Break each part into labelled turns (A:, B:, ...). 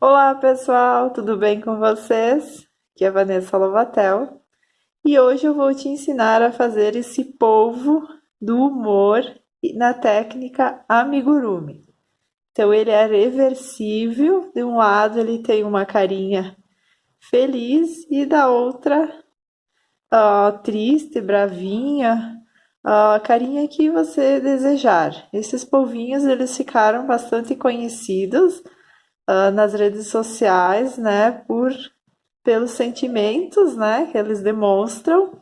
A: Olá, pessoal, tudo bem com vocês? Aqui é a Vanessa Lovatel e hoje eu vou te ensinar a fazer esse polvo do humor na técnica amigurumi. Então, ele é reversível, de um lado ele tem uma carinha feliz e da outra triste, bravinha, a carinha que você desejar. Esses polvinhos eles ficaram bastante conhecidos nas redes sociais, né, pelos sentimentos, né, que eles demonstram.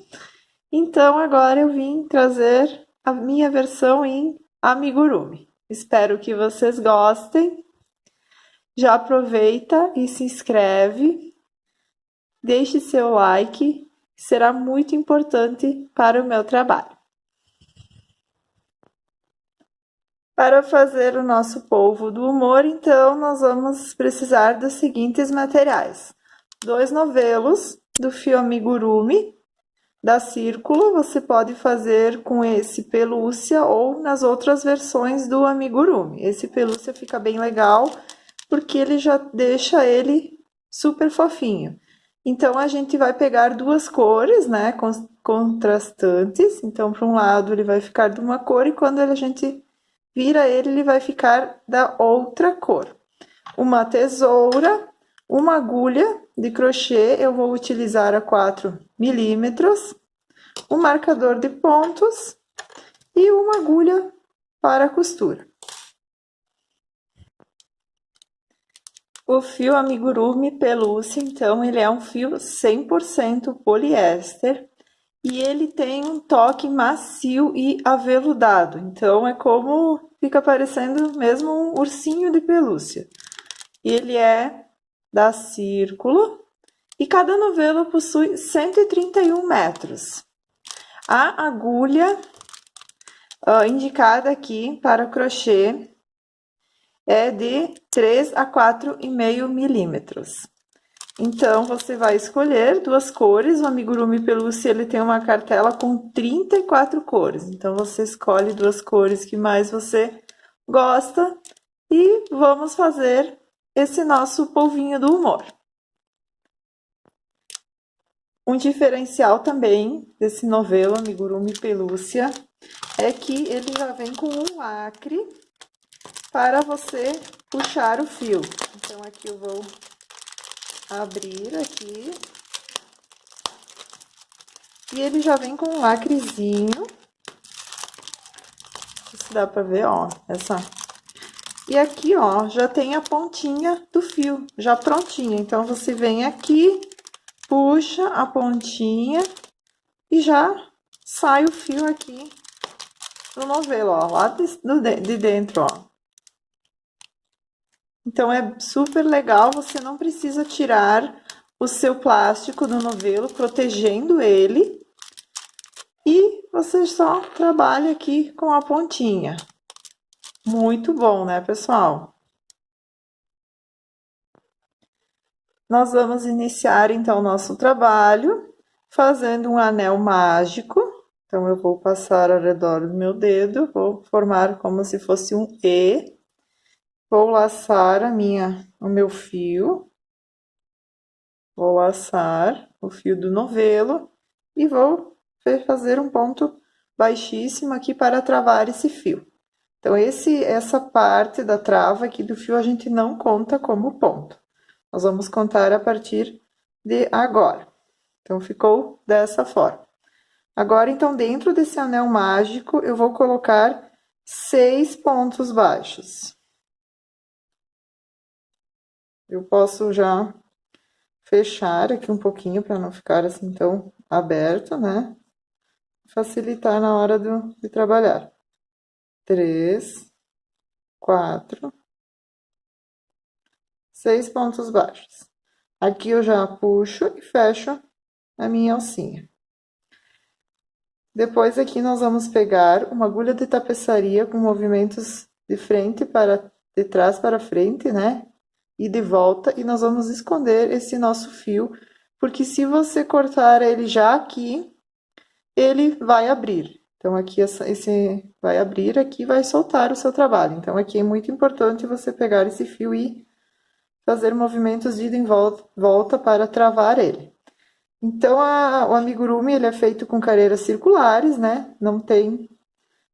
A: Então agora eu vim trazer a minha versão em amigurumi. Espero que vocês gostem. Já aproveita e se inscreve, deixe seu like, será muito importante para o meu trabalho. Para fazer o nosso polvo do humor, então, nós vamos precisar dos seguintes materiais: 2 novelos do fio amigurumi da Círculo, você pode fazer com esse pelúcia ou nas outras versões do amigurumi. Esse pelúcia fica bem legal porque ele já deixa ele super fofinho. Então a gente vai pegar duas cores, né, contrastantes. Então, para um lado ele vai ficar de uma cor e quando a gente vira ele, ele vai ficar da outra cor. Uma tesoura, uma agulha de crochê, eu vou utilizar a 4 milímetros, um marcador de pontos e uma agulha para costura. O fio amigurumi pelúcia, então, ele é um fio 100% poliéster e ele tem um toque macio e aveludado. Então, é como fica parecendo mesmo um ursinho de pelúcia. Ele é da Círculo e cada novelo possui 131 metros. A agulha indicada aqui para crochê é de 3 a 4,5 milímetros. Então, você vai escolher duas cores. O amigurumi pelúcia ele tem uma cartela com 34 cores. Então, você escolhe duas cores que mais você gosta e vamos fazer esse nosso polvinho do humor. Um diferencial também desse novelo amigurumi pelúcia é que ele já vem com um lacre para você puxar o fio. Então, aqui eu vou abrir aqui. E ele já vem com um lacrezinho. Se dá pra ver, ó, essa. E aqui, ó, já tem a pontinha do fio, já prontinha. Então, você vem aqui, puxa a pontinha e já sai o fio aqui no novelo, ó, lá de dentro, ó. Então, é super legal, você não precisa tirar o seu plástico do novelo, protegendo ele. E você só trabalha aqui com a pontinha. Muito bom, né, pessoal? Nós vamos iniciar, então, o nosso trabalho fazendo um anel mágico. Então, eu vou passar ao redor do meu dedo, vou formar como se fosse um E. Vou laçar o meu fio, vou laçar o fio do novelo e vou fazer um ponto baixíssimo aqui para travar esse fio. Então, essa parte da trava aqui do fio a gente não conta como ponto. Nós vamos contar a partir de agora. Então, ficou dessa forma. Agora, então, dentro desse anel mágico, eu vou colocar 6 pontos baixos. Eu posso já fechar aqui um pouquinho para não ficar assim tão aberto, né? Facilitar na hora de trabalhar. 3, 4, 6 pontos baixos. Aqui eu já puxo e fecho a minha alcinha. Depois aqui nós vamos pegar uma agulha de tapeçaria com movimentos de trás para frente, né? E de volta, e nós vamos esconder esse nosso fio, porque se você cortar ele já aqui, ele vai abrir. Então, aqui esse vai abrir, aqui vai soltar o seu trabalho. Então, aqui é muito importante você pegar esse fio e fazer movimentos de ida e volta para travar ele. Então, o amigurumi ele é feito com careiras circulares, né? Não tem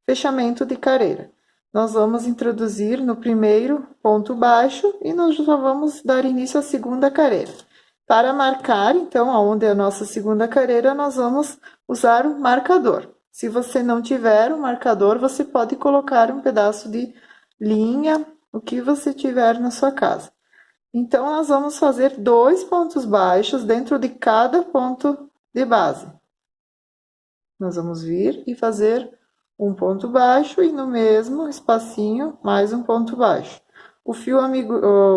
A: fechamento de careira. Nós vamos introduzir no primeiro ponto baixo e nós já vamos dar início à segunda careira. Para marcar, então, aonde é a nossa segunda careira, nós vamos usar o marcador. Se você não tiver um marcador, você pode colocar um pedaço de linha, o que você tiver na sua casa. Então, nós vamos fazer 2 pontos baixos dentro de cada ponto de base. Nós vamos vir e fazer um ponto baixo e no mesmo espacinho mais um ponto baixo. O fio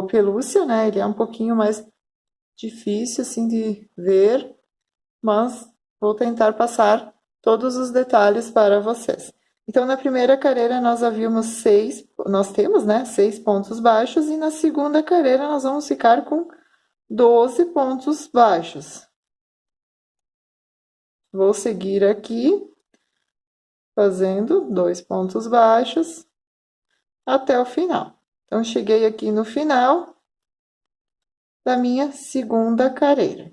A: pelúcia, né, ele é um pouquinho mais difícil assim de ver, mas vou tentar passar todos os detalhes para vocês. Então, na primeira careira nós temos, né, 6 pontos baixos e na segunda careira nós vamos ficar com 12 pontos baixos. Vou seguir aqui, fazendo 2 pontos baixos até o final. Então, cheguei aqui no final da minha segunda careira.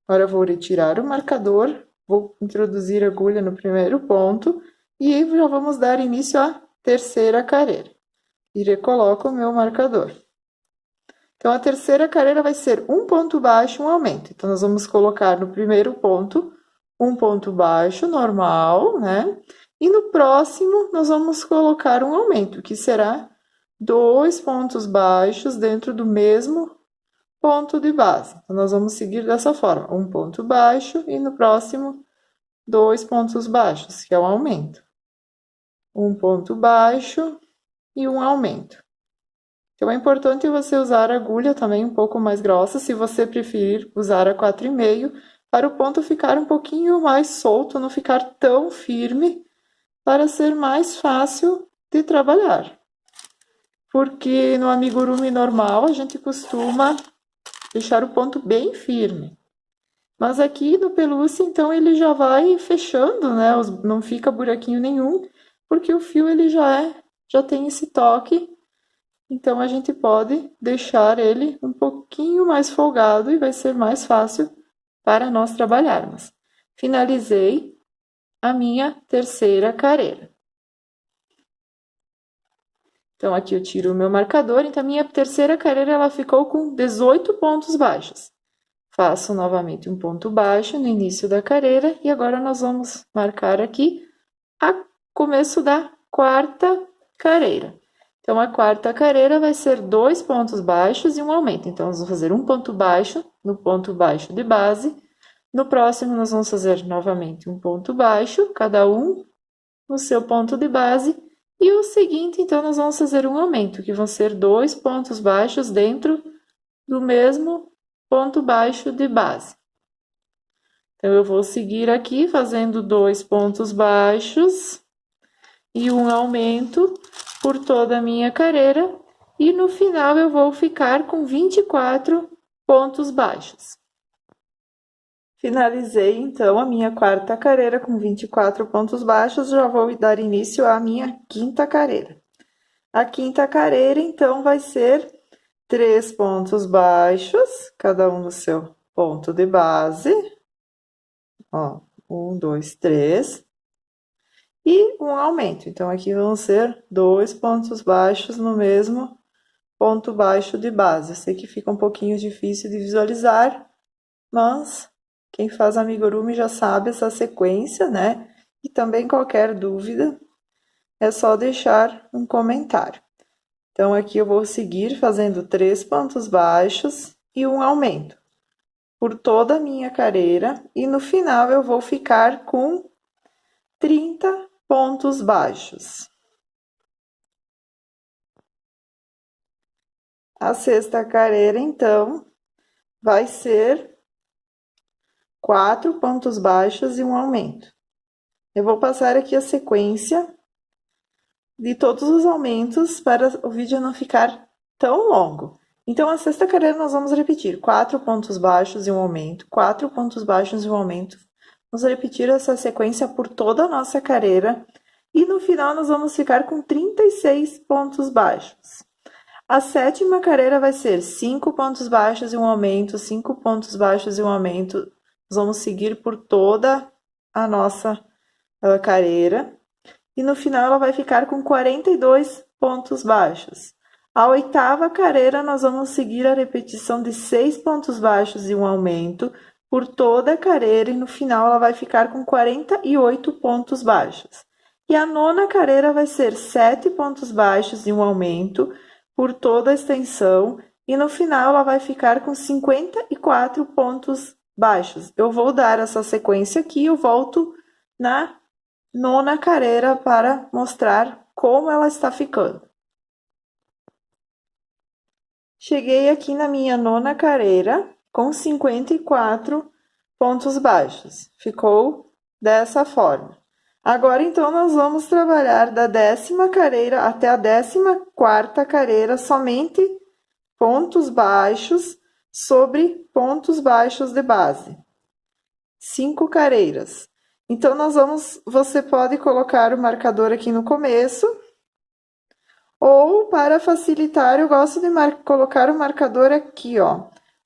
A: Agora, eu vou retirar o marcador, vou introduzir a agulha no primeiro ponto e já vamos dar início à terceira careira. E recoloco o meu marcador. Então, a terceira careira vai ser um ponto baixo, um aumento. Então, nós vamos colocar no primeiro ponto um ponto baixo normal, né? E no próximo, nós vamos colocar um aumento, que será 2 pontos baixos dentro do mesmo ponto de base. Então, nós vamos seguir dessa forma, um ponto baixo e no próximo 2 pontos baixos, que é o aumento. Um ponto baixo e um aumento. Então, é importante você usar a agulha também um pouco mais grossa, se você preferir usar a 4,5, para o ponto ficar um pouquinho mais solto, não ficar tão firme, para ser mais fácil de trabalhar. Porque no amigurumi normal, a gente costuma deixar o ponto bem firme. Mas aqui no pelúcia, então, ele já vai fechando, né? Não fica buraquinho nenhum, porque o fio ele já tem esse toque. Então, a gente pode deixar ele um pouquinho mais folgado e vai ser mais fácil para nós trabalharmos. Finalizei a minha terceira careira. Então, aqui eu tiro o meu marcador. Então, a minha terceira careira ela ficou com 18 pontos baixos. Faço novamente um ponto baixo no início da careira e agora nós vamos marcar aqui o começo da quarta careira. Então, a quarta careira vai ser 2 pontos baixos e um aumento. Então, nós vamos fazer um ponto baixo no ponto baixo de base. No próximo, nós vamos fazer novamente um ponto baixo, cada um no seu ponto de base. E o seguinte, então, nós vamos fazer um aumento, que vão ser 2 pontos baixos dentro do mesmo ponto baixo de base. Então, eu vou seguir aqui fazendo 2 pontos baixos e um aumento por toda a minha careira. E no final, eu vou ficar com 24 pontos baixos. Finalizei, então, a minha quarta careira com 24 pontos baixos. Já vou dar início à minha quinta careira. A quinta careira, então, vai ser 3 pontos baixos, cada um no seu ponto de base. Ó, 1, 2, 3. E um aumento. Então, aqui vão ser 2 pontos baixos no mesmo ponto baixo de base. Eu sei que fica um pouquinho difícil de visualizar, mas quem faz amigurumi já sabe essa sequência, né? E também qualquer dúvida, é só deixar um comentário. Então, aqui eu vou seguir fazendo 3 pontos baixos e um aumento por toda a minha careira. E no final, eu vou ficar com 30 pontos baixos. A sexta careira, então, vai ser 4 pontos baixos e um aumento. Eu vou passar aqui a sequência de todos os aumentos para o vídeo não ficar tão longo. Então, a sexta careira nós vamos repetir 4 pontos baixos e um aumento, 4 pontos baixos e um aumento. Vamos repetir essa sequência por toda a nossa careira e no final nós vamos ficar com 36 pontos baixos. A sétima carreira vai ser 5 pontos baixos e um aumento, 5 pontos baixos e um aumento. Nós vamos seguir por toda a nossa carreira. E no final ela vai ficar com 42 pontos baixos. A oitava carreira, nós vamos seguir a repetição de 6 pontos baixos e um aumento por toda a carreira, e no final ela vai ficar com 48 pontos baixos. E a nona carreira vai ser 7 pontos baixos e um aumento por toda a extensão, e no final ela vai ficar com 54 pontos baixos. Eu vou dar essa sequência aqui, eu volto na nona carreira para mostrar como ela está ficando. Cheguei aqui na minha nona carreira com 54 pontos baixos. Ficou dessa forma. Agora, então, nós vamos trabalhar da 10ª carreira até a 14ª carreira somente pontos baixos sobre pontos baixos de base. 5 carreiras. Então, você pode colocar o marcador aqui no começo, ou para facilitar, eu gosto de colocar o marcador aqui, ó,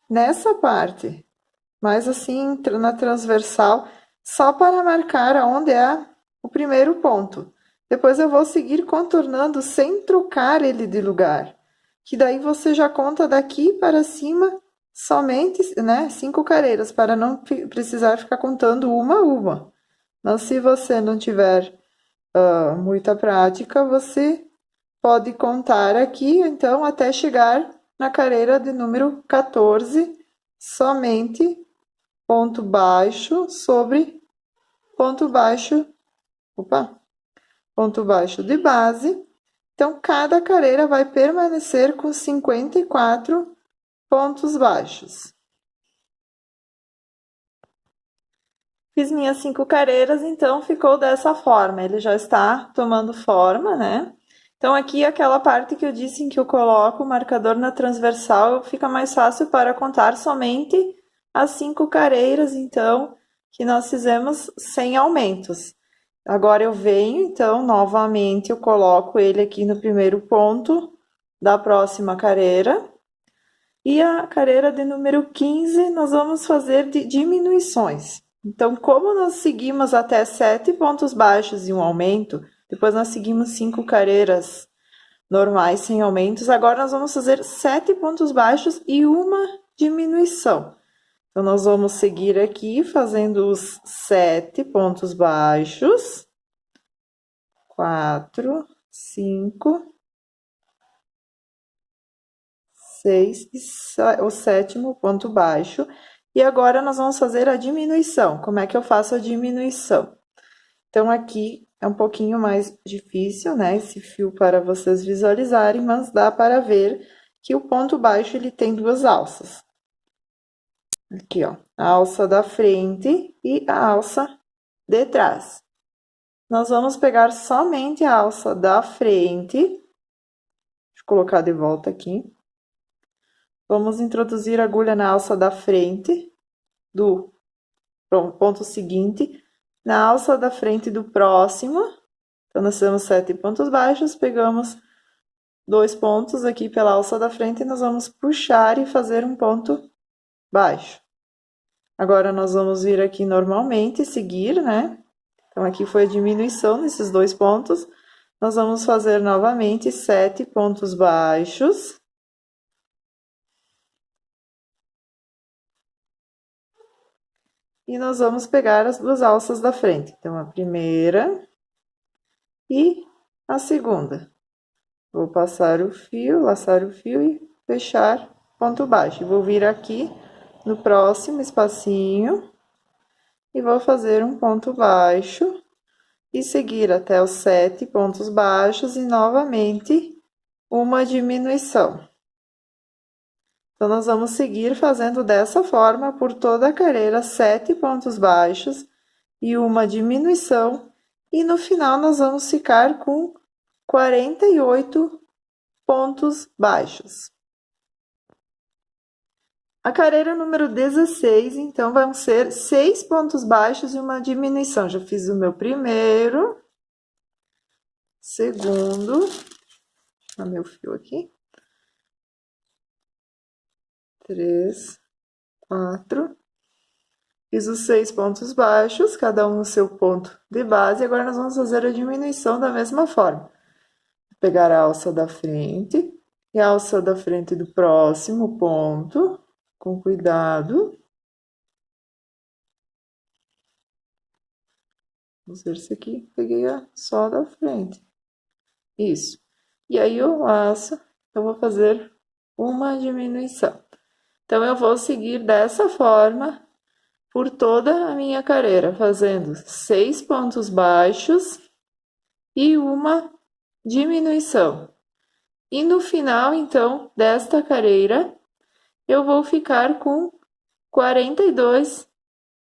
A: nessa parte, mas assim, na transversal, só para marcar aonde é o primeiro ponto. Depois eu vou seguir contornando sem trocar ele de lugar, que daí você já conta daqui para cima somente, né, 5 carreiras, para não precisar ficar contando uma a uma. Mas se você não tiver muita prática, você pode contar aqui, então, até chegar na carreira de número 14, somente ponto baixo sobre ponto baixo, ponto baixo de base. Então, cada carreira vai permanecer com 54 pontos baixos. Fiz minhas 5 carreiras, então ficou dessa forma. Ele já está tomando forma, né? Então, aqui aquela parte que eu disse em que eu coloco o marcador na transversal, fica mais fácil para contar somente as 5 carreiras, então, que nós fizemos sem aumentos. Agora eu venho, então, novamente eu coloco ele aqui no primeiro ponto da próxima carreira. E a carreira de número 15, nós vamos fazer de diminuições. Então, como nós seguimos até 7 pontos baixos e um aumento, depois nós seguimos 5 carreiras normais sem aumentos, agora nós vamos fazer 7 pontos baixos e uma diminuição. Então, nós vamos seguir aqui fazendo os 7 pontos baixos, 4, 5, 6 e o 7º ponto baixo. E agora nós vamos fazer a diminuição. Como é que eu faço a diminuição? Então, aqui é um pouquinho mais difícil, né? Esse fio para vocês visualizarem, mas dá para ver que o ponto baixo ele tem duas alças. Aqui, ó, a alça da frente e a alça de trás. Nós vamos pegar somente a alça da frente. Deixa eu colocar de volta aqui. Vamos introduzir a agulha na alça da frente do ponto seguinte, na alça da frente do próximo. Então, nós temos 7 pontos baixos, pegamos 2 pontos aqui pela alça da frente e nós vamos puxar e fazer um ponto baixo. Agora, nós vamos vir aqui normalmente, seguir, né? Então, aqui foi a diminuição nesses 2 pontos. Nós vamos fazer novamente 7 pontos baixos. E nós vamos pegar as duas alças da frente. Então, a primeira e a segunda. Vou passar o fio, laçar o fio e fechar ponto baixo. Vou vir aqui no próximo espacinho e vou fazer um ponto baixo e seguir até os 7 pontos baixos e novamente uma diminuição. Então, nós vamos seguir fazendo dessa forma por toda a carreira, 7 pontos baixos e uma diminuição. E no final, nós vamos ficar com 48 pontos baixos. A carreira número 16, então, vão ser 6 pontos baixos e uma diminuição. Já fiz o meu primeiro, segundo, deixa eu meu fio aqui. 3, 4. Fiz os 6 pontos baixos, cada um no seu ponto de base. Agora nós vamos fazer a diminuição da mesma forma. Vou pegar a alça da frente e a alça da frente do próximo ponto, com cuidado. Vamos ver se aqui peguei só da frente. Isso. E aí eu vou fazer uma diminuição. Então, eu vou seguir dessa forma por toda a minha carreira, fazendo 6 pontos baixos e uma diminuição. E no final, então, desta carreira, eu vou ficar com 42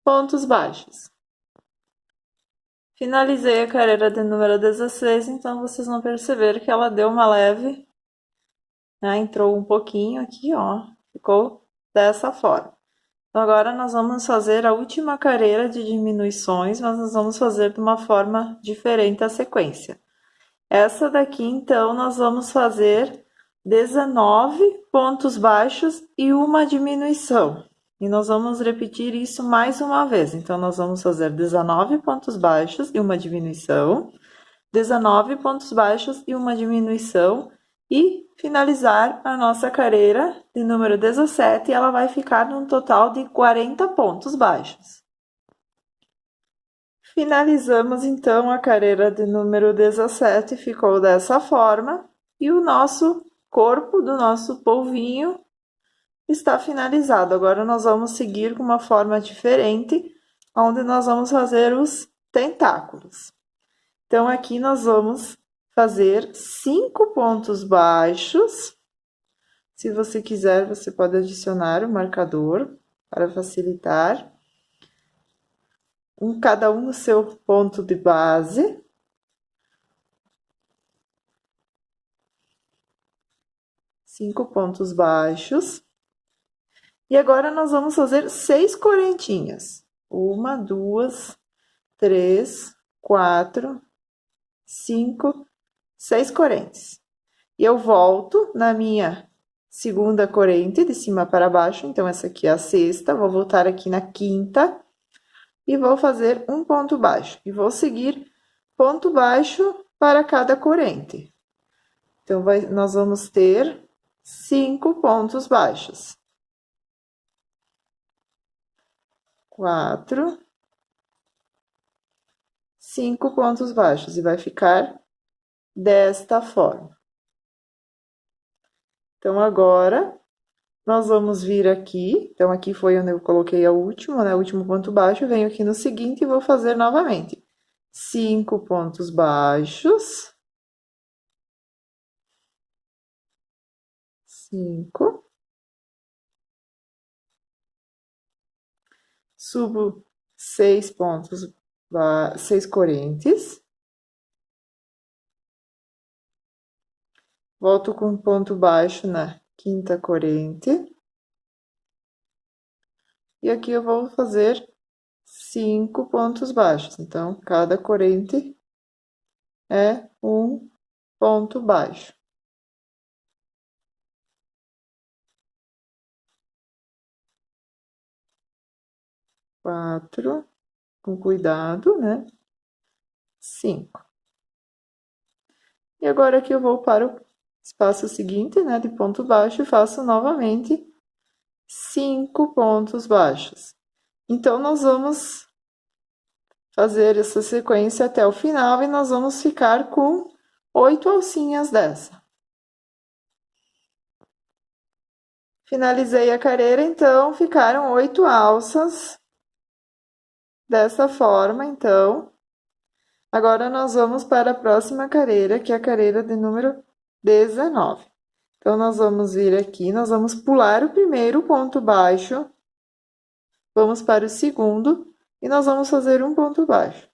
A: pontos baixos. Finalizei a carreira de número 16, então vocês vão perceber que ela deu uma leve, né? Entrou um pouquinho aqui, ó, ficou dessa forma. Então, agora nós vamos fazer a última carreira de diminuições, mas nós vamos fazer de uma forma diferente a sequência. Essa daqui, então, nós vamos fazer 19 pontos baixos e uma diminuição. E nós vamos repetir isso mais uma vez. Então, nós vamos fazer 19 pontos baixos e uma diminuição, 19 pontos baixos e uma diminuição, e finalizar a nossa carreira de número 17, e ela vai ficar num total de 40 pontos baixos. Finalizamos, então, a carreira de número 17, ficou dessa forma, e o nosso corpo do nosso polvinho está finalizado. Agora nós vamos seguir com uma forma diferente, onde nós vamos fazer os tentáculos. Então, aqui nós vamos fazer 5 pontos baixos. Se você quiser, você pode adicionar o marcador para facilitar. Cada um no seu ponto de base. Cinco pontos baixos. E agora nós vamos fazer 6 correntinhas. 1, 2, 3, 4, 5, 6 correntes. E eu volto na minha segunda corrente, de cima para baixo. Então, essa aqui é a sexta. Vou voltar aqui na quinta. E vou fazer um ponto baixo. E vou seguir ponto baixo para cada corrente. Então, nós vamos ter 5 pontos baixos. 4, 5 pontos baixos, e vai ficar desta forma. Então, agora, nós vamos vir aqui. Então, aqui foi onde eu coloquei o último, né? O último ponto baixo. Eu venho aqui no seguinte e vou fazer novamente. 5 pontos baixos. 5. Subo 6 pontos, 6 correntes. Volto com ponto baixo na quinta corrente. E aqui eu vou fazer 5 pontos baixos. Então, cada corrente é um ponto baixo. 4, com cuidado, né? 5. E agora aqui eu vou para o espaço seguinte, né, de ponto baixo, e faço novamente 5 pontos baixos. Então, nós vamos fazer essa sequência até o final, e nós vamos ficar com 8 alcinhas dessa. Finalizei a carreira, então, ficaram 8 alças dessa forma, então. Agora, nós vamos para a próxima carreira, que é a carreira de número 19. Então, nós vamos vir aqui, nós vamos pular o primeiro ponto baixo, vamos para o segundo, e nós vamos fazer um ponto baixo.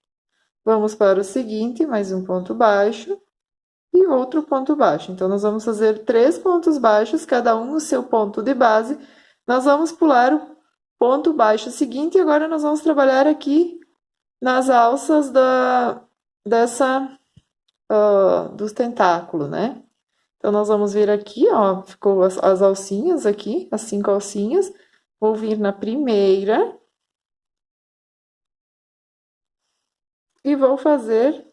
A: Vamos para o seguinte, mais um ponto baixo, e outro ponto baixo. Então, nós vamos fazer 3 pontos baixos, cada um no seu ponto de base. Nós vamos pular o ponto baixo seguinte, e agora nós vamos trabalhar aqui nas alças dos tentáculos, né? Então, nós vamos vir aqui, ó, ficou as alcinhas aqui, as 5 alcinhas. Vou vir na primeira e vou fazer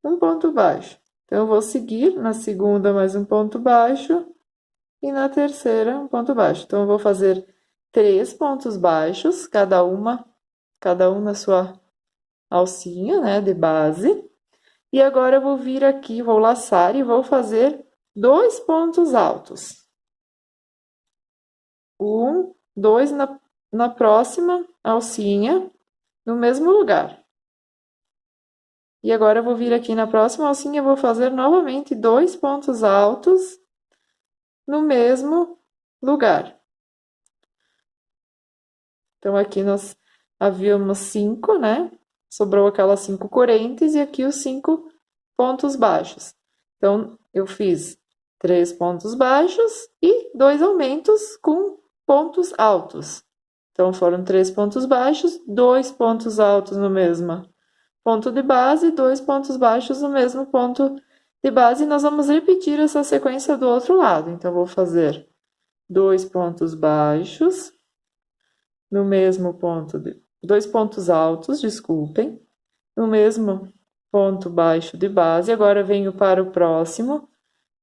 A: um ponto baixo. Então, eu vou seguir na segunda mais um ponto baixo e na terceira um ponto baixo. Então, eu vou fazer 3 pontos baixos, cada um na sua alcinha, né, de base. E agora eu vou vir aqui, vou laçar e vou fazer 2 pontos altos. 1, 2 na próxima alcinha, no mesmo lugar. E agora eu vou vir aqui na próxima alcinha e vou fazer novamente 2 pontos altos no mesmo lugar. Então, aqui nós havíamos 5, né? Sobrou aquelas 5 correntes e aqui os 5 pontos baixos. Então, eu fiz 3 pontos baixos e 2 aumentos com pontos altos. Então, foram 3 pontos baixos, 2 pontos altos no mesmo ponto de base, 2 pontos baixos no mesmo ponto de base. E nós vamos repetir essa sequência do outro lado. Então, vou fazer 2 pontos baixos no mesmo ponto de... 2 pontos altos, desculpem, no mesmo ponto baixo de base. Agora, venho para o próximo,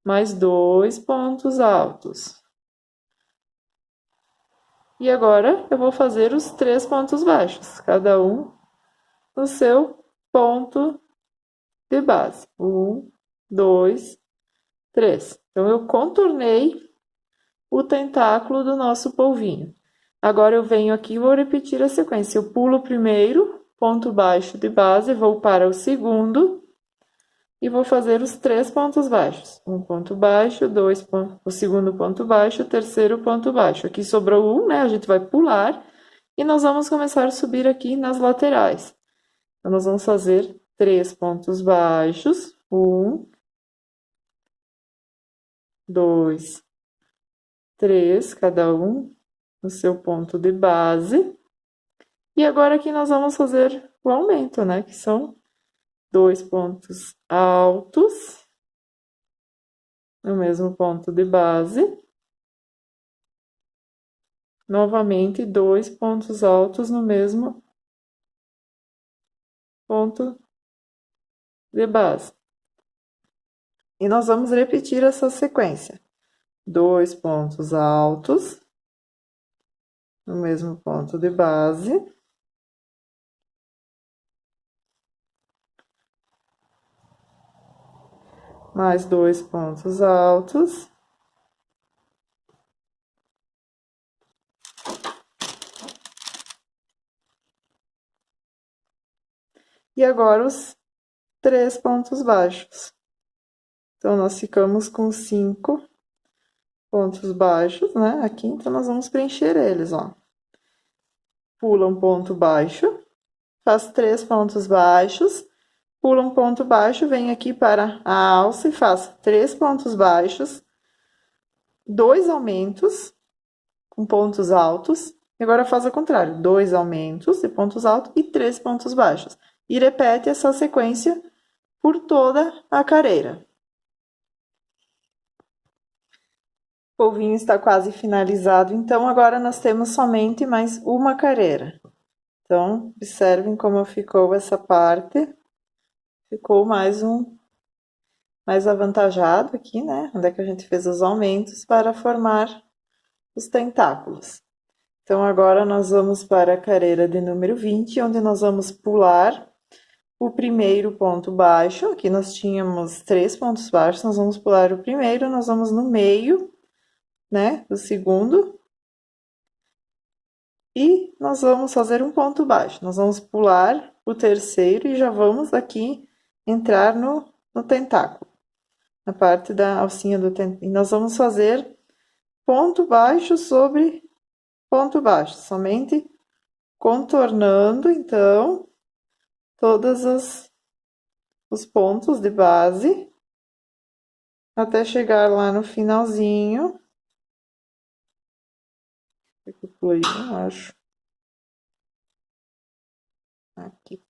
A: mais 2 pontos altos. E agora, eu vou fazer os 3 pontos baixos, cada um no seu ponto de base. 1, 2, 3. Então, eu contornei o tentáculo do nosso polvinho. Agora, eu venho aqui e vou repetir a sequência. Eu pulo o primeiro ponto baixo de base, vou para o segundo e vou fazer os 3 pontos baixos. Um ponto baixo, dois pontos, o segundo ponto baixo, o terceiro ponto baixo. Aqui sobrou um, né? A gente vai pular e nós vamos começar a subir aqui nas laterais. Então, nós vamos fazer 3 pontos baixos. 1, 2, 3, cada um no seu ponto de base. E agora aqui nós vamos fazer o aumento, né? Que são 2 pontos altos no mesmo ponto de base. Novamente, 2 pontos altos no mesmo ponto de base. E nós vamos repetir essa sequência. 2 pontos altos no mesmo ponto de base. Mais 2 pontos altos. E agora os 3 pontos baixos. Então, nós ficamos com 5 pontos baixos, né? Aqui, então, nós vamos preencher eles, ó. Pula um ponto baixo, faz 3 pontos baixos, pula um ponto baixo, vem aqui para a alça e faz 3 pontos baixos, 2 aumentos com pontos altos, e agora faz o contrário, 2 aumentos de pontos altos e 3 pontos baixos. E repete essa sequência por toda a carreira. O polvinho está quase finalizado, então agora nós temos somente mais uma carreira. Então, observem como ficou essa parte. Ficou mais avantajado aqui, né? Onde é que a gente fez os aumentos para formar os tentáculos. Então, agora nós vamos para a carreira de número 20, onde nós vamos pular o primeiro ponto baixo. Aqui nós tínhamos 3 pontos baixos, nós vamos pular o primeiro, nós vamos no meio, né, do segundo. E nós vamos fazer um ponto baixo. Nós vamos pular o terceiro e já vamos aqui entrar no tentáculo, na parte da alcinha do tentáculo. E nós vamos fazer ponto baixo sobre ponto baixo, somente contornando, então, todos os pontos de base, até chegar lá no finalzinho. Eu pulei, eu acho. Aqui.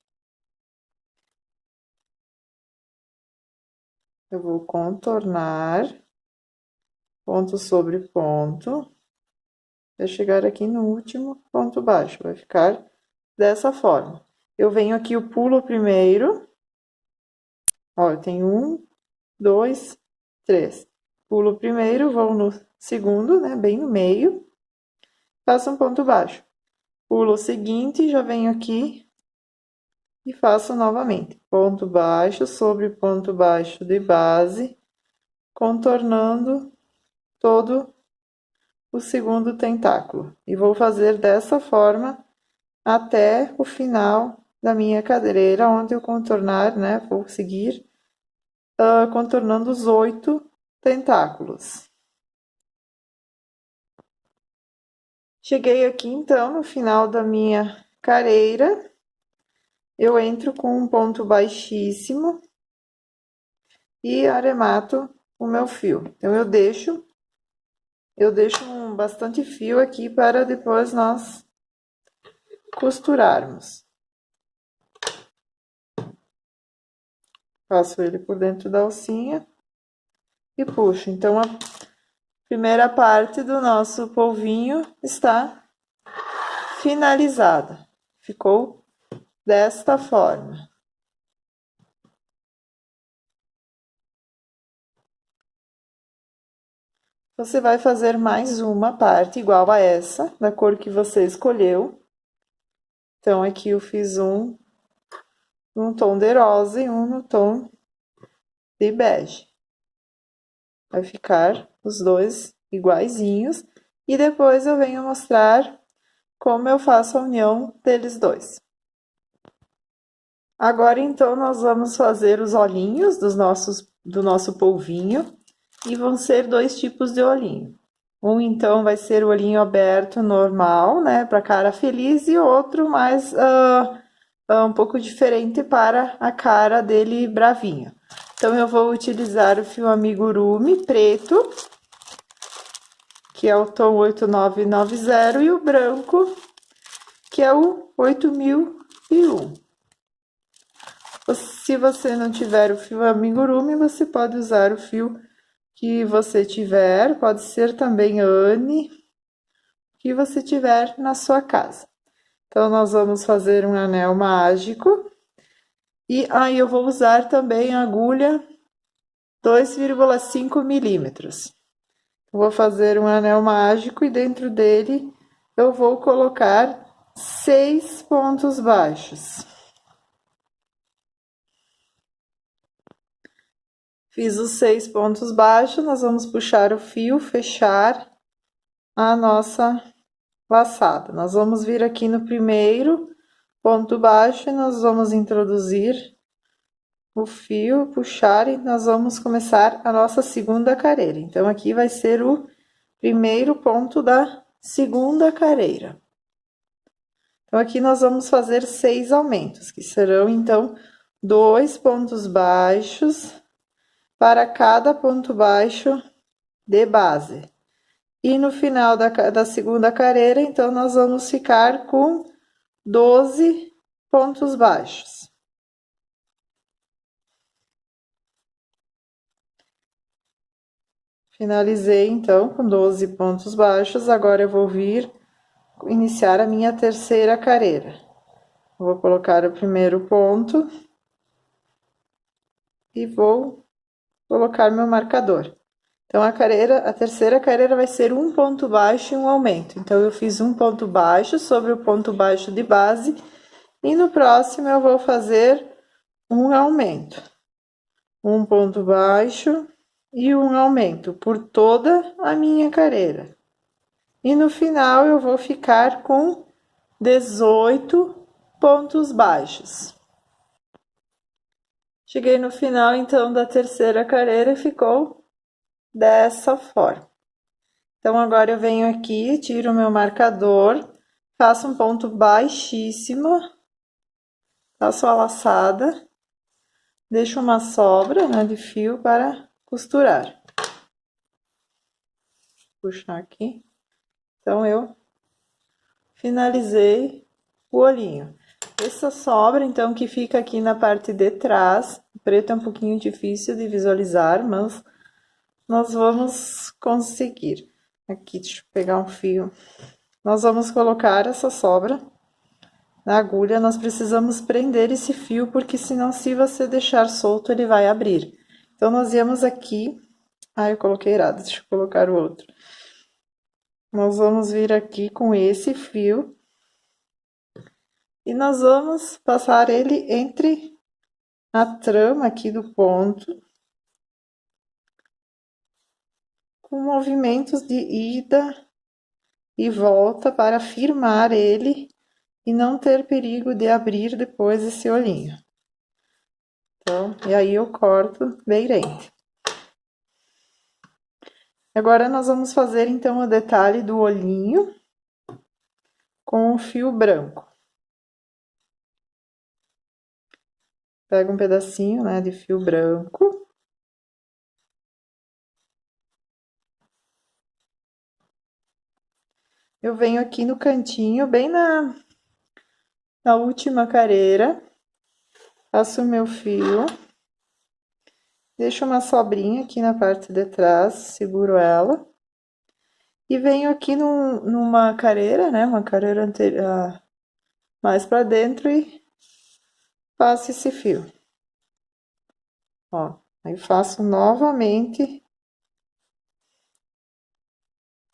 A: Eu vou contornar ponto sobre ponto, até chegar aqui no último ponto baixo. Vai ficar dessa forma. Eu venho aqui, eu pulo primeiro. Ó, eu tenho 1, 2, 3. Pulo primeiro, vou no segundo, né, bem no meio. Faço um ponto baixo. Pulo o seguinte, já venho aqui e faço novamente. Ponto baixo sobre ponto baixo de base, contornando todo o segundo tentáculo. E vou fazer dessa forma até o final da minha cadeira, onde eu contornar, né, vou seguir contornando os 8 tentáculos. Cheguei aqui, então, no final da minha careira, eu entro com um ponto baixíssimo e arremato o meu fio. Então, eu deixo bastante fio aqui para depois nós costurarmos. Passo ele por dentro da alcinha e puxo. Então, a primeira parte do nosso polvinho está finalizada. Ficou desta forma. Você vai fazer mais uma parte igual a essa, da cor que você escolheu. Então, aqui eu fiz um num tom de rosa e um no tom de bege. Vai ficar os dois iguaizinhos. E depois eu venho mostrar como eu faço a união deles dois. Agora, então, nós vamos fazer os olhinhos do nosso polvinho. E vão ser 2 tipos de olhinho. Um, então, vai ser o olhinho aberto normal, né, para cara feliz, e outro mais um pouco diferente para a cara dele bravinho. Então, eu vou utilizar o fio amigurumi preto, que é o tom 8990, e o branco, que é o 8001. Se você não tiver o fio amigurumi, você pode usar o fio que você tiver, pode ser também Anne, que você tiver na sua casa. Então, nós vamos fazer um anel mágico. E aí, eu vou usar também a agulha 2,5 milímetros. Vou fazer um anel mágico e dentro dele eu vou colocar 6 pontos baixos. Fiz os 6 pontos baixos, nós vamos puxar o fio, fechar a nossa laçada. Nós vamos vir aqui no primeiro ponto baixo e nós vamos introduzir o fio, puxar e nós vamos começar a nossa segunda carreira. Então, aqui vai ser o primeiro ponto da segunda carreira. Então, aqui nós vamos fazer 6 aumentos, que serão, então, 2 pontos baixos para cada ponto baixo de base. E no final da segunda carreira, então, nós vamos ficar com 12 pontos baixos. Finalizei, então, com 12 pontos baixos. Agora, eu vou vir iniciar a minha terceira carreira. Vou colocar o primeiro ponto e vou colocar meu marcador. Então, a terceira carreira vai ser um ponto baixo e um aumento. Então, eu fiz um ponto baixo sobre o ponto baixo de base e no próximo eu vou fazer um aumento. Um ponto baixo e um aumento por toda a minha carreira. E no final eu vou ficar com 18 pontos baixos. Cheguei no final, então, da terceira carreira e ficou dessa forma. Então, agora eu venho aqui, tiro o meu marcador, faço um ponto baixíssimo, faço a laçada, deixo uma sobra, né, de fio para costurar. Puxar aqui. Então, eu finalizei o olhinho. Essa sobra, então, que fica aqui na parte de trás, o preto é um pouquinho difícil de visualizar, mas nós vamos conseguir. Aqui, deixa eu pegar um fio. Nós vamos colocar essa sobra na agulha, nós precisamos prender esse fio, porque senão, se você deixar solto, ele vai abrir. Então, nós viemos aqui... Ah, eu coloquei errado, deixa eu colocar o outro. Nós vamos vir aqui com esse fio e nós vamos passar ele entre a trama aqui do ponto, com movimentos de ida e volta para firmar ele e não ter perigo de abrir depois esse olhinho. Então, e aí eu corto bem rente. Agora, nós vamos fazer, então, o detalhe do olhinho com o fio branco. Pega um pedacinho, né, de fio branco. Eu venho aqui no cantinho, bem na última careira, faço o meu fio, deixo uma sobrinha aqui na parte de trás, seguro ela, e venho aqui numa careira, né, uma careira anterior, mais pra dentro e passo esse fio. Ó, aí faço novamente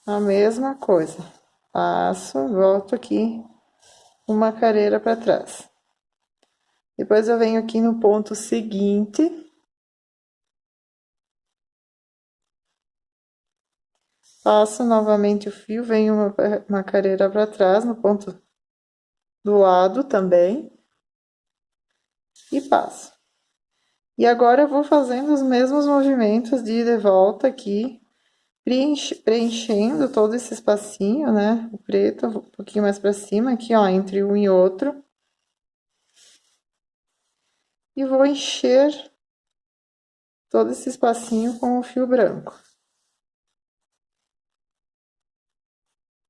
A: a mesma coisa. Passo, volto aqui uma careira para trás. Depois eu venho aqui no ponto seguinte. Passo novamente o fio, venho uma careira para trás no ponto do lado também. E passo. E agora eu vou fazendo os mesmos movimentos de ida e volta aqui, preenchendo todo esse espacinho, né? O preto, um pouquinho mais para cima, aqui, ó, entre um e outro. E vou encher todo esse espacinho com o fio branco.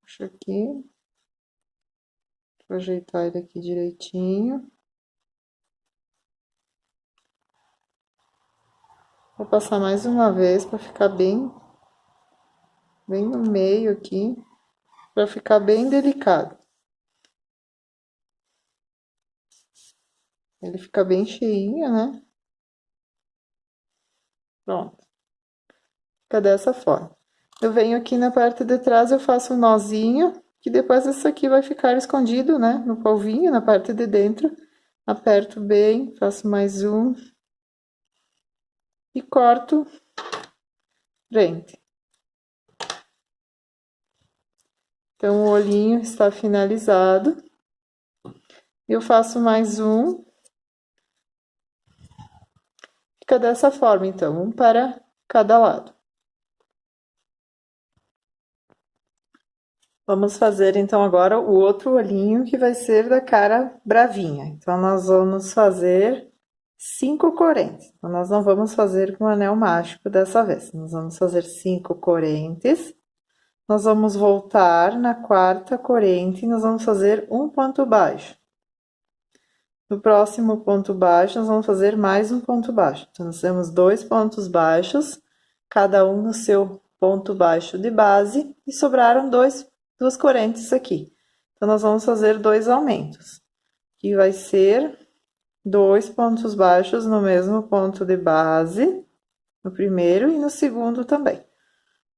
A: Puxo aqui. Vou ajeitar ele aqui direitinho. Vou passar mais uma vez para ficar bem no meio aqui, para ficar bem delicado. Ele fica bem cheinho, né? Pronto. Fica dessa forma. Eu venho aqui na parte de trás, eu faço um nozinho, que depois isso aqui vai ficar escondido, né? No polvinho, na parte de dentro. Aperto bem, faço mais um. E corto frente. Então, o olhinho está finalizado. Eu faço mais um. Fica dessa forma, então, um para cada lado. Vamos fazer, então, agora o outro olhinho, que vai ser da cara bravinha. Então, nós vamos fazer 5 correntes. Então, nós não vamos fazer com anel mágico dessa vez. Nós vamos fazer 5 correntes. Nós vamos voltar na quarta corrente e nós vamos fazer um ponto baixo. No próximo ponto baixo, nós vamos fazer mais um ponto baixo. Então, nós temos 2 pontos baixos, cada um no seu ponto baixo de base, e sobraram duas correntes aqui. Então, nós vamos fazer 2 aumentos, que vai ser 2 pontos baixos no mesmo ponto de base, no primeiro e no segundo também.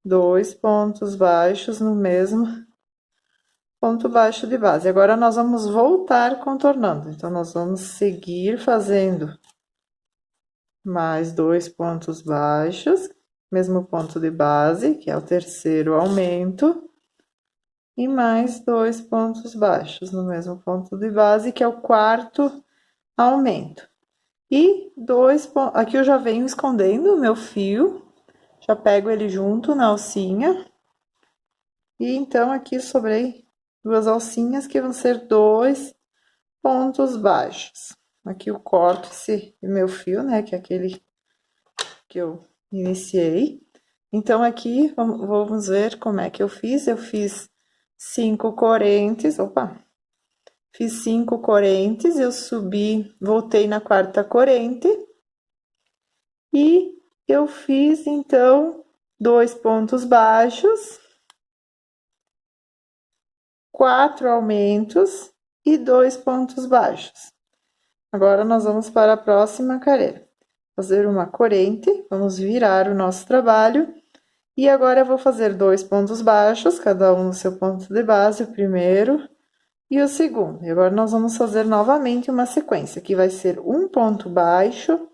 A: 2 pontos baixos no mesmo ponto baixo de base. Agora, nós vamos voltar contornando. Então, nós vamos seguir fazendo mais 2 pontos baixos, mesmo ponto de base, que é o terceiro aumento, e mais 2 pontos baixos no mesmo ponto de base, que é o quarto aumento. E 2 pontos... Aqui eu já venho escondendo o meu fio, já pego ele junto na alcinha. E então, aqui sobrei 2 alcinhas, que vão ser 2 pontos baixos. Aqui eu corto esse meu fio, né, que é aquele que eu iniciei. Então, aqui, vamos ver como é que eu fiz. Eu fiz 5 correntes, fiz 5 correntes, eu subi, voltei na quarta corrente. E eu fiz, então, 2 pontos baixos, 4 aumentos e 2 pontos baixos. Agora, nós vamos para a próxima carreira. Fazer uma corrente, vamos virar o nosso trabalho. E agora, eu vou fazer 2 pontos baixos, cada um no seu ponto de base, o primeiro e o segundo. E agora, nós vamos fazer novamente uma sequência, que vai ser um ponto baixo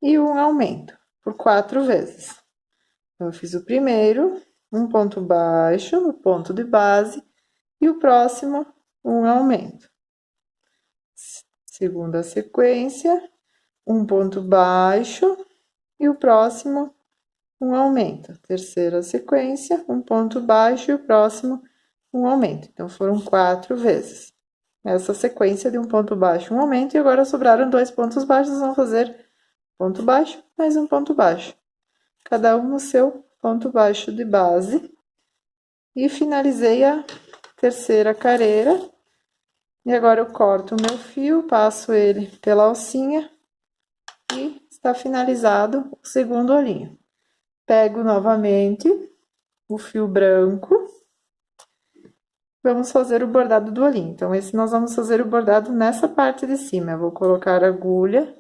A: e um aumento, por 4 vezes. Então, eu fiz o primeiro, um ponto baixo no ponto de base, e o próximo, um aumento. Segunda sequência, um ponto baixo e o próximo, um aumento. Terceira sequência, um ponto baixo e o próximo, um aumento. Então, foram 4 vezes. Essa sequência de um ponto baixo, um aumento, e agora sobraram 2 pontos baixos, vamos fazer ponto baixo, mais um ponto baixo. Cada um no seu ponto baixo de base. E finalizei a terceira carreira. E agora, eu corto o meu fio, passo ele pela alcinha e está finalizado o segundo olhinho. Pego novamente o fio branco. Vamos fazer o bordado do olhinho. Então, esse nós vamos fazer o bordado nessa parte de cima. Eu vou colocar a agulha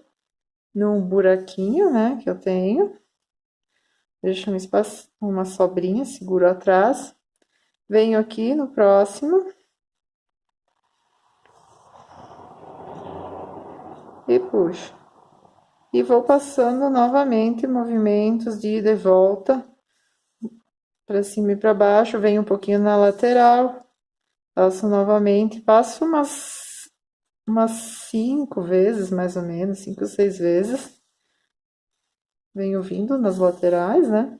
A: num buraquinho, né, que eu tenho. Deixo um espaço, uma sobrinha, seguro atrás. Venho aqui no próximo. E puxo. E vou passando novamente movimentos de ida e volta, para cima e para baixo, venho um pouquinho na lateral, passo novamente, passo umas 5 vezes, mais ou menos, 5 ou 6 vezes. Venho vindo nas laterais, né?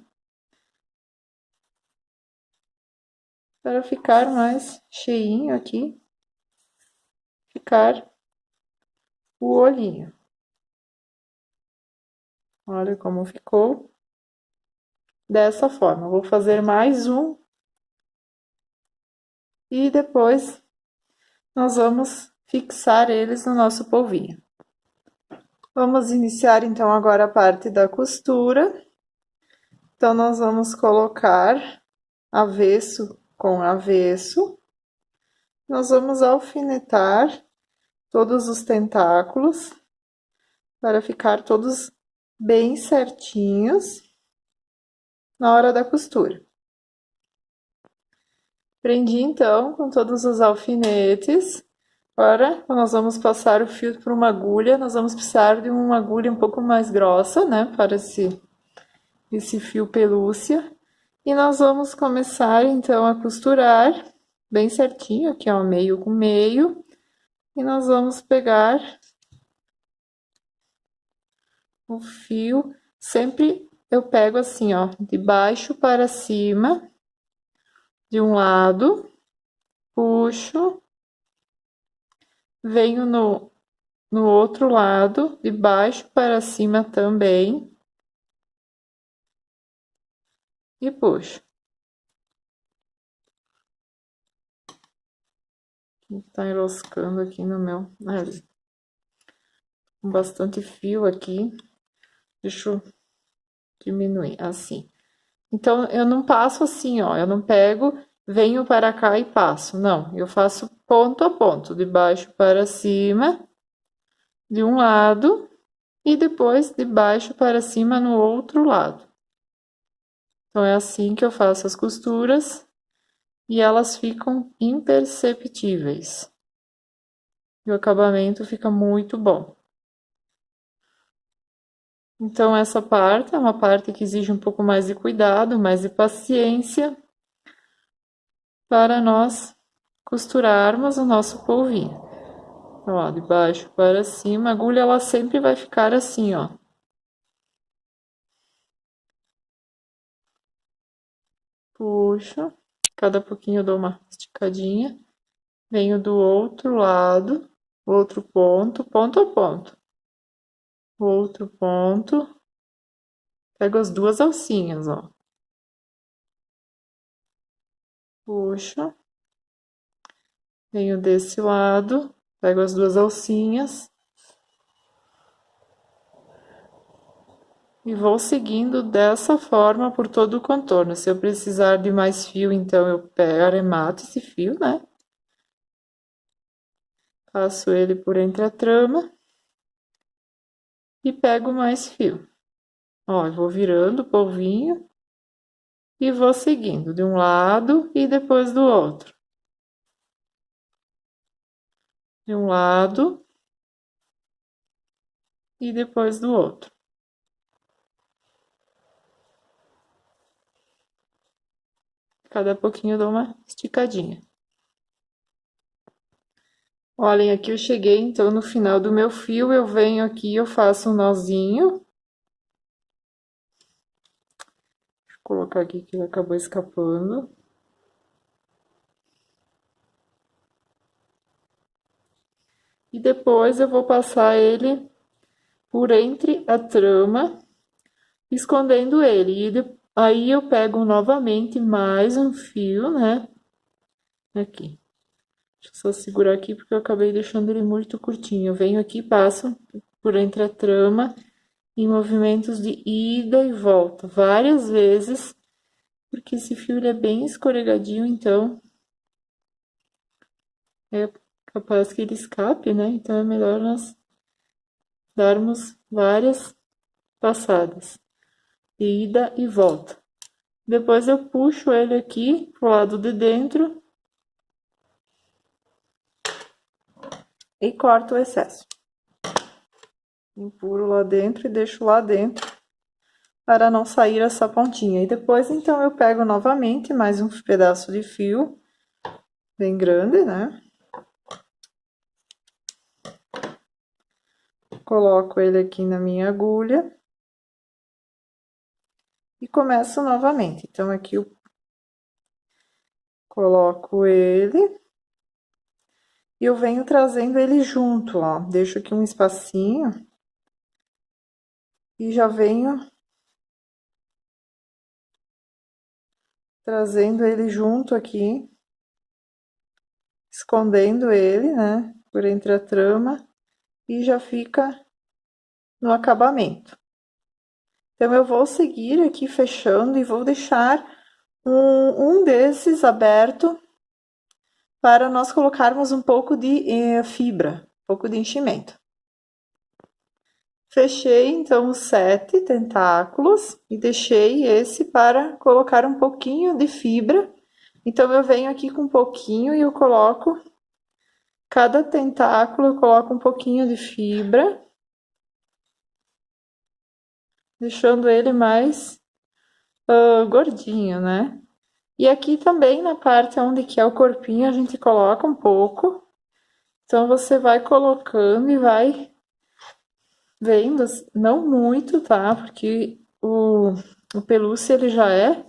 A: Para ficar mais cheinho aqui, ficar o olhinho. Olha como ficou. Dessa forma, vou fazer mais um. E depois, nós vamos fixar eles no nosso polvinho. Vamos iniciar, então, agora a parte da costura. Então, nós vamos colocar avesso com avesso. Nós vamos alfinetar todos os tentáculos para ficar todos bem certinhos na hora da costura. Prendi, então, com todos os alfinetes. Agora, nós vamos passar o fio por uma agulha. Nós vamos precisar de uma agulha um pouco mais grossa, né? Para esse fio pelúcia. E nós vamos começar, então, a costurar bem certinho, aqui, ó, meio com meio. E nós vamos pegar o fio, sempre eu pego assim, ó, de baixo para cima, de um lado, puxo, venho no outro lado, de baixo para cima também, e puxo. Tá enroscando aqui no meu, ali. Com bastante fio aqui, deixa eu diminuir, assim. Então, eu não passo assim, ó, eu não pego, venho para cá e passo, não. Eu faço ponto a ponto, de baixo para cima, de um lado, e depois de baixo para cima no outro lado. Então, é assim que eu faço as costuras, e elas ficam imperceptíveis. E o acabamento fica muito bom. Então, essa parte é uma parte que exige um pouco mais de cuidado, mais de paciência, para nós costurarmos o nosso polvinho. Então, ó, de baixo para cima, a agulha ela sempre vai ficar assim, ó. Puxo, cada pouquinho eu dou uma esticadinha, venho do outro lado, outro ponto, ponto a ponto. Outro ponto, pego as duas alcinhas, ó. Puxo, venho desse lado, pego as duas alcinhas. E vou seguindo dessa forma por todo o contorno. Se eu precisar de mais fio, então eu arremato esse fio, né? Passo ele por entre a trama e pego mais fio. Ó, eu vou virando o polvinho e vou seguindo de um lado e depois do outro. De um lado e depois do outro. Cada pouquinho eu dou uma esticadinha. Olhem, aqui eu cheguei, então, no final do meu fio, eu venho aqui, eu faço um nozinho. Deixa eu colocar aqui que ele acabou escapando. E depois eu vou passar ele por entre a trama, escondendo ele. E aí eu pego novamente mais um fio, né? Aqui. Deixa eu só segurar aqui porque eu acabei deixando ele muito curtinho. Eu venho aqui e passo por entre a trama em movimentos de ida e volta, várias vezes, porque esse fio ele é bem escorregadinho, então é capaz que ele escape, né? Então é melhor nós darmos várias passadas de ida e volta. Depois eu puxo ele aqui pro lado de dentro e corto o excesso. Empurro lá dentro e deixo lá dentro para não sair essa pontinha. E depois, então, eu pego novamente mais um pedaço de fio bem grande, né? Coloco ele aqui na minha agulha e começo novamente. Então, aqui eu coloco ele e eu venho trazendo ele junto, ó. Deixo aqui um espacinho e já venho trazendo ele junto aqui, escondendo ele, né, por entre a trama e já fica no acabamento. Então, eu vou seguir aqui fechando e vou deixar um desses aberto para nós colocarmos um pouco de fibra, um pouco de enchimento. Fechei, então, os 7 tentáculos e deixei esse para colocar um pouquinho de fibra. Então, eu venho aqui com um pouquinho e eu coloco, cada tentáculo eu coloco um pouquinho de fibra, deixando ele mais gordinho, né? E aqui também na parte onde que é o corpinho a gente coloca um pouco. Então você vai colocando e vai vendo, não muito, tá? Porque o pelúcia ele já é,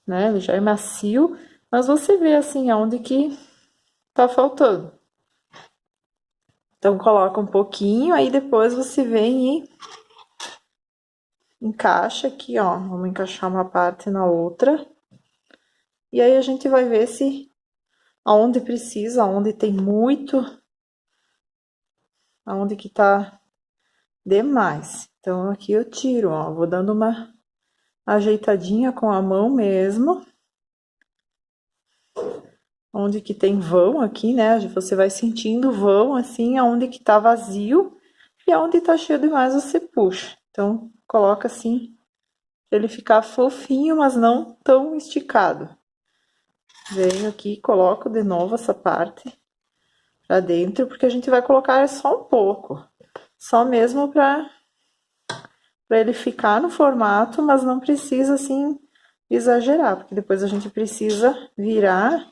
A: né? Ele já é macio, mas você vê assim aonde que tá faltando. Então coloca um pouquinho, aí depois você vem e encaixa aqui, ó. Vamos encaixar uma parte na outra. E aí a gente vai ver se aonde precisa, aonde tem muito, aonde que tá demais. Então aqui eu tiro, ó, vou dando uma ajeitadinha com a mão mesmo. Onde que tem vão aqui, né? Você vai sentindo vão assim, aonde que tá vazio e aonde tá cheio demais você puxa. Então coloca assim, pra ele ficar fofinho, mas não tão esticado. Venho aqui e coloco de novo essa parte pra dentro, porque a gente vai colocar só um pouco. Só mesmo pra ele ficar no formato, mas não precisa assim exagerar, porque depois a gente precisa virar,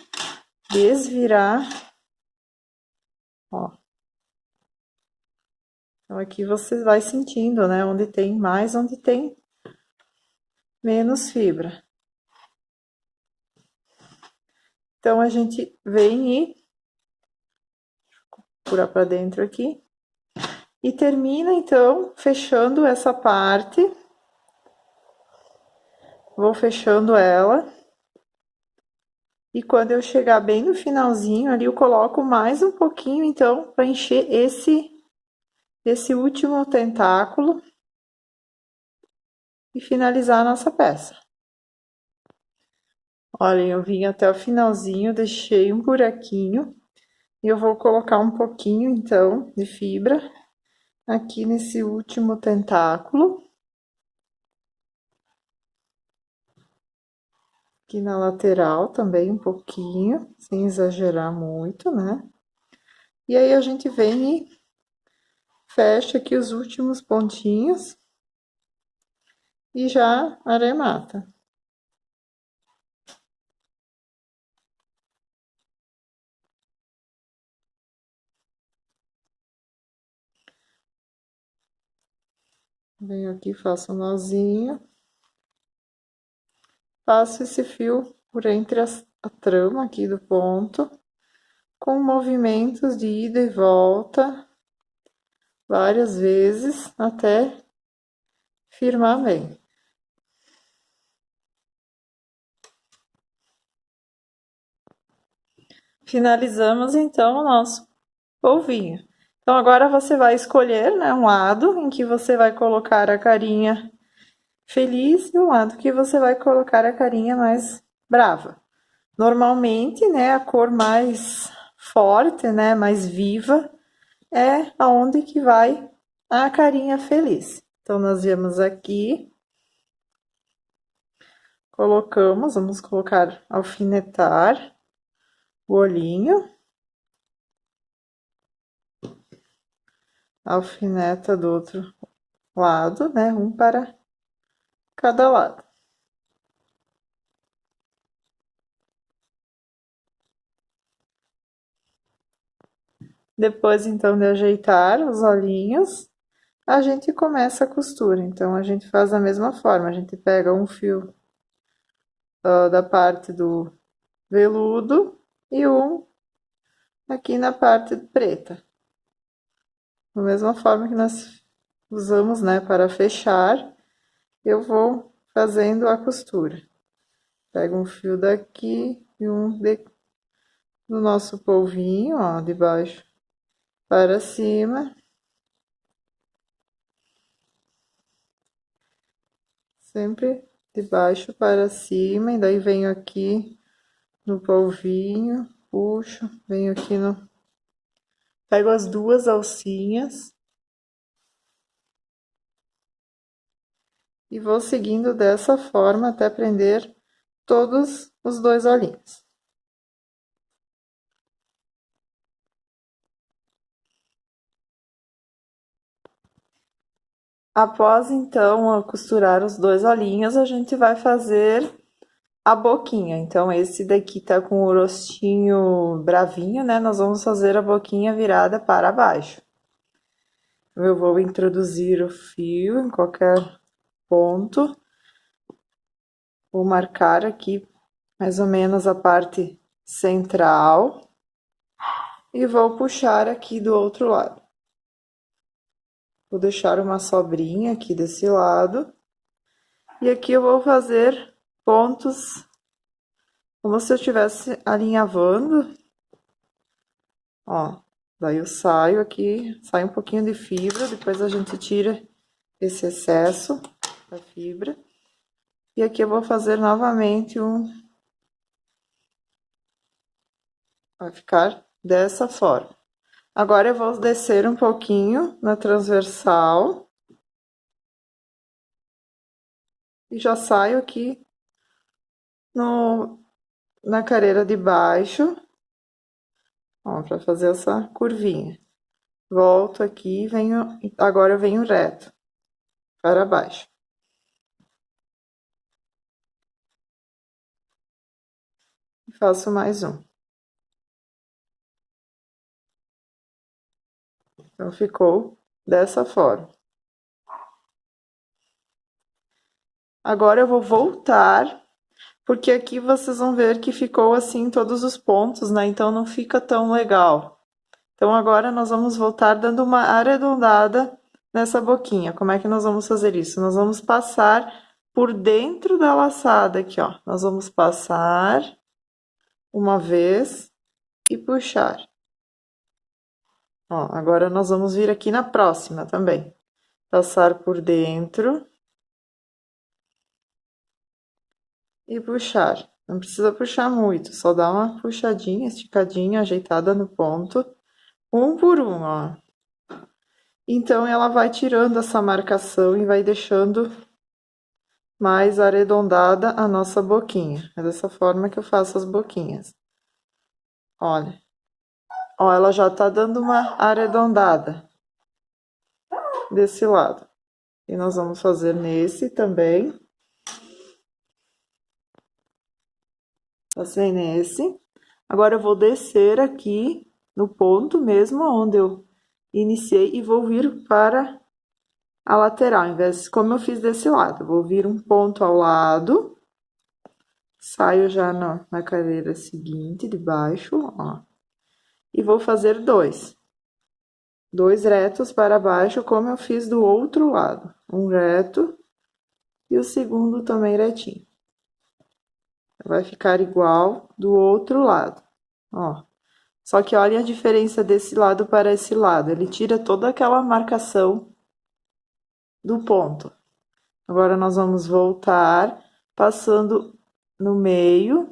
A: desvirar, ó. Então aqui você vai sentindo, né, onde tem mais, onde tem menos fibra. Então a gente vem e purar para dentro aqui e termina então fechando essa parte. Vou fechando ela. E quando eu chegar bem no finalzinho ali, eu coloco mais um pouquinho, então, para encher esse último tentáculo. e finalizar a nossa peça. Olhem, eu vim até o finalzinho, deixei um buraquinho e eu vou colocar um pouquinho, então, de fibra aqui nesse último tentáculo. Aqui na lateral também um pouquinho, sem exagerar muito, né? E aí a gente vem e fecha aqui os últimos pontinhos e já arremata. Venho aqui, faço um nozinho. Passo esse fio por entre a trama aqui do ponto, com movimentos de ida e volta, várias vezes, até firmar bem. Finalizamos, então, o nosso polvinho. Então, agora você vai escolher, né, um lado em que você vai colocar a carinha feliz e um lado que você vai colocar a carinha mais brava. Normalmente, né, a cor mais forte, né, mais viva, é aonde que vai a carinha feliz. Então, nós viemos aqui, colocamos, vamos colocar, alfinetar o olhinho, alfineta do outro lado, né, um para cada lado. Depois, então, de ajeitar os olhinhos, a gente começa a costura. Então, a gente faz da mesma forma, a gente pega um fio da parte do veludo e um aqui na parte preta. Da mesma forma que nós usamos, né, para fechar, eu vou fazendo a costura. Pego um fio daqui e um do nosso polvinho, ó, de baixo para cima. Sempre de baixo para cima, e daí venho aqui no polvinho, puxo, venho aqui no... Pego as duas alcinhas e vou seguindo dessa forma até prender todos os dois olhinhos. Após, então, costurar os dois olhinhos, a gente vai fazer a boquinha. Então, esse daqui tá com o rostinho bravinho, né? Nós vamos fazer a boquinha virada para baixo. Eu vou introduzir o fio em qualquer ponto. Vou marcar aqui mais ou menos a parte central e vou puxar aqui do outro lado. Vou deixar uma sobrinha aqui desse lado. E aqui eu vou fazer pontos como se eu estivesse alinhavando. Ó, daí eu saio aqui, sai um pouquinho de fibra, depois a gente tira esse excesso da fibra. E aqui eu vou fazer novamente um... Vai ficar dessa forma. Agora eu vou descer um pouquinho na transversal. E já saio aqui na careira de baixo, ó, para fazer essa curvinha. Volto aqui, venho, agora eu venho reto para baixo. E faço mais um. Então, ficou dessa forma. Agora eu vou voltar, porque aqui vocês vão ver que ficou assim todos os pontos, né? Então, não fica tão legal. Então, agora nós vamos voltar dando uma arredondada nessa boquinha. Como é que nós vamos fazer isso? Nós vamos passar por dentro da laçada aqui, ó. Nós vamos passar uma vez e puxar. Ó, agora nós vamos vir aqui na próxima também. Passar por dentro e puxar. Não precisa puxar muito, só dá uma puxadinha, esticadinha, ajeitada no ponto, um por um, ó. Então, ela vai tirando essa marcação e vai deixando mais arredondada a nossa boquinha. É dessa forma que eu faço as boquinhas. Olha. Ó, ela já tá dando uma arredondada desse lado. E nós vamos fazer nesse também. Passei nesse. Agora eu vou descer aqui no ponto mesmo onde eu iniciei e vou vir para a lateral, em vez de como eu fiz desse lado. Vou vir um ponto ao lado, saio já na carreira seguinte de baixo, ó, e vou fazer dois retos para baixo, como eu fiz do outro lado. Um reto e o segundo também retinho. Vai ficar igual do outro lado, ó. Só que olha a diferença desse lado para esse lado. Ele tira toda aquela marcação do ponto. Agora, nós vamos voltar passando no meio.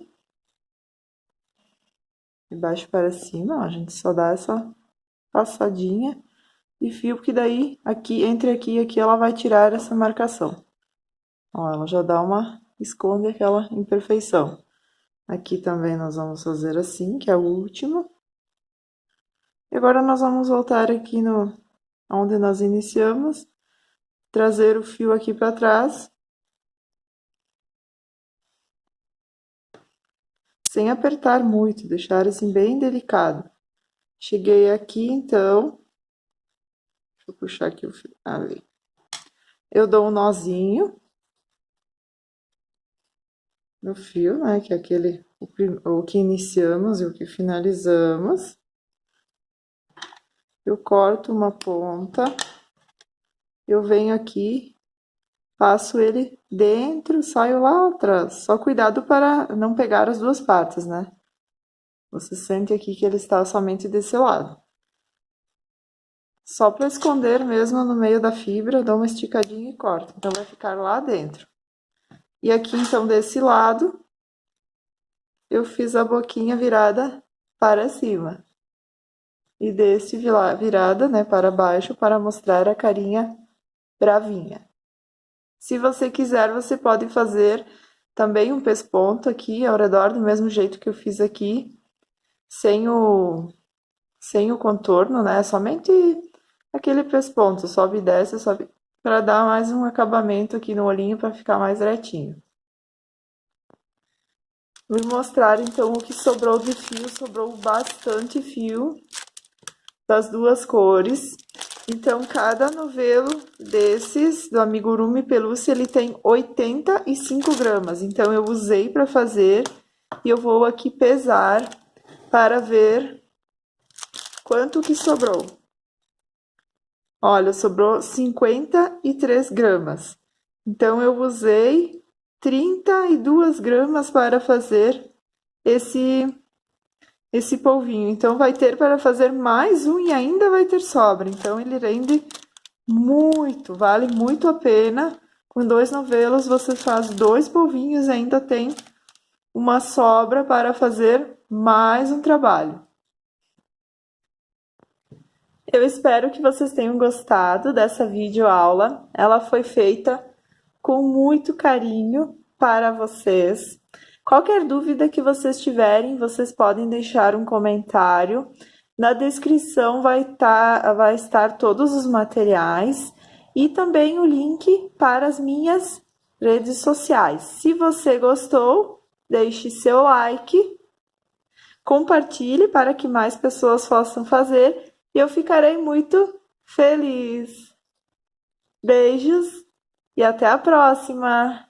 A: De baixo para cima, ó. A gente só dá essa passadinha de fio, porque daí, aqui, entre aqui e aqui, ela vai tirar essa marcação. Ó, ela já dá uma... esconde aquela imperfeição. Aqui também nós vamos fazer assim, que é o último. E agora nós vamos voltar aqui no onde nós iniciamos, trazer o fio aqui para trás, sem apertar muito, deixar assim bem delicado. Cheguei aqui, então, deixa eu puxar aqui o fio, ali. Eu dou um nozinho no fio, né, que é aquele, o que iniciamos e o que finalizamos. Eu corto uma ponta, eu venho aqui, passo ele dentro, saio lá atrás. Só cuidado para não pegar as duas partes, né? Você sente aqui que ele está somente desse lado. Só para esconder mesmo no meio da fibra, dou uma esticadinha e corto. Então, vai ficar lá dentro. E aqui, então, desse lado, eu fiz a boquinha virada para cima. E desse virada, né, para baixo, para mostrar a carinha bravinha. Se você quiser, você pode fazer também um pesponto aqui ao redor, do mesmo jeito que eu fiz aqui, sem o contorno, né? Somente aquele pesponto, sobe e desce, sobe, para dar mais um acabamento aqui no olhinho, para ficar mais retinho. Vou mostrar então o que sobrou de fio, sobrou bastante fio das duas cores. Então, cada novelo desses, do Amigurumi Pelúcia, ele tem 85 gramas. Então, eu usei para fazer e eu vou aqui pesar para ver quanto que sobrou. Olha, sobrou 53 gramas. Então, eu usei 32 gramas para fazer esse polvinho. Então, vai ter para fazer mais um e ainda vai ter sobra. Então, ele rende muito, vale muito a pena. Com 2 novelos, você faz 2 polvinhos e ainda tem uma sobra para fazer mais um trabalho. Eu espero que vocês tenham gostado dessa videoaula. Ela foi feita com muito carinho para vocês. Qualquer dúvida que vocês tiverem, vocês podem deixar um comentário. Na descrição vai estar todos os materiais e também o link para as minhas redes sociais. Se você gostou, deixe seu like, compartilhe para que mais pessoas possam fazer e eu ficarei muito feliz. Beijos e até a próxima!